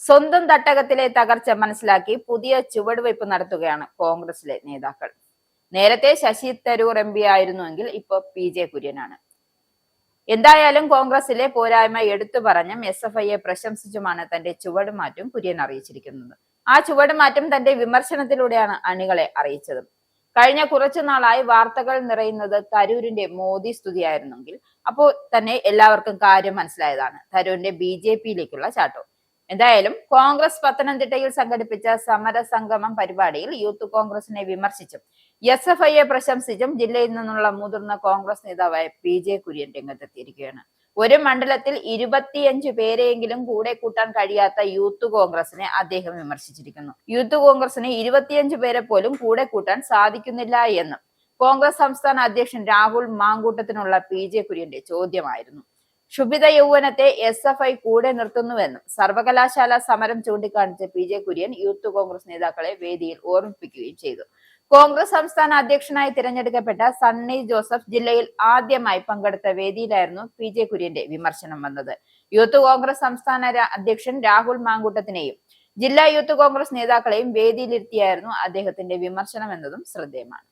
സ്വന്തം തട്ടകത്തിലെ തകർച്ച മനസ്സിലാക്കി പുതിയ ചുവടുവയ്പ് നടത്തുകയാണ് കോൺഗ്രസിലെ നേതാക്കൾ. നേരത്തെ ശശി തരൂർ എം പി ആയിരുന്നുവെങ്കിൽ ഇപ്പൊ PJ കുര്യനാണ്. എന്തായാലും കോൺഗ്രസിലെ പോരായ്മ എടുത്തു പറഞ്ഞും SFIയെ പ്രശംസിച്ചുമാണ് തന്റെ ചുവടുമാറ്റം കുര്യൻ അറിയിച്ചിരിക്കുന്നത്. ആ ചുവടുമാറ്റം തന്റെ വിമർശനത്തിലൂടെയാണ് അണികളെ അറിയിച്ചത്. കഴിഞ്ഞ കുറച്ചു നാളായി വാർത്തകൾ നിറയുന്നത് തരൂരിന്റെ മോദി സ്തുതിയായിരുന്നെങ്കിൽ അപ്പോൾ തന്നെ എല്ലാവർക്കും കാര്യം മനസ്സിലായതാണ് തരൂരിന്റെ BJPയിലേക്കുള്ള ചാട്ടം. എന്തായാലും കോൺഗ്രസ് പത്തനംതിട്ടയിൽ സംഘടിപ്പിച്ച സമരസംഗമം പരിപാടിയിൽ യൂത്ത് കോൺഗ്രസിനെ വിമർശിച്ചും SFIയെ പ്രശംസിച്ചും ജില്ലയിൽ നിന്നുള്ള മുതിർന്ന കോൺഗ്രസ് നേതാവായ PJ കുര്യൻ രംഗത്തെത്തിയിരിക്കുകയാണ്. ഒരു മണ്ഡലത്തിൽ 25 പേരെയെങ്കിലും കൂടെ കൂട്ടാൻ കഴിയാത്ത യൂത്ത് കോൺഗ്രസിനെ അദ്ദേഹം വിമർശിച്ചിരിക്കുന്നു. യൂത്ത് കോൺഗ്രസിന് 25 പേരെ പോലും കൂടെ കൂട്ടാൻ സാധിക്കുന്നില്ല എന്നും കോൺഗ്രസ് സംസ്ഥാന അധ്യക്ഷൻ രാഹുൽ മാങ്കൂട്ടത്തിനുള്ള PJ കുര്യന്റെ ചോദ്യമായിരുന്നു. ക്ഷുഭിത യൗവനത്തെ SFI കൂടെ നിർത്തുന്നുവെന്നും സർവകലാശാല സമരം ചൂണ്ടിക്കാണിച്ച് PJ കുര്യൻ യൂത്ത് കോൺഗ്രസ് നേതാക്കളെ വേദിയിൽ ഓർമ്മിപ്പിക്കുകയും ചെയ്തു. കോൺഗ്രസ് സംസ്ഥാന അധ്യക്ഷനായി തിരഞ്ഞെടുക്കപ്പെട്ട സണ്ണി ജോസഫ് ജില്ലയിൽ ആദ്യമായി പങ്കെടുത്ത വേദിയിലായിരുന്നു PJ കുര്യന്റെ വിമർശനം വന്നത്. യൂത്ത് കോൺഗ്രസ് സംസ്ഥാന അധ്യക്ഷൻ രാഹുൽ മാങ്കൂട്ടത്തിനെയും ജില്ലാ യൂത്ത് കോൺഗ്രസ് നേതാക്കളെയും വേദിയിലിരുത്തിയായിരുന്നു അദ്ദേഹത്തിന്റെ വിമർശനം എന്നതും ശ്രദ്ധേയമാണ്.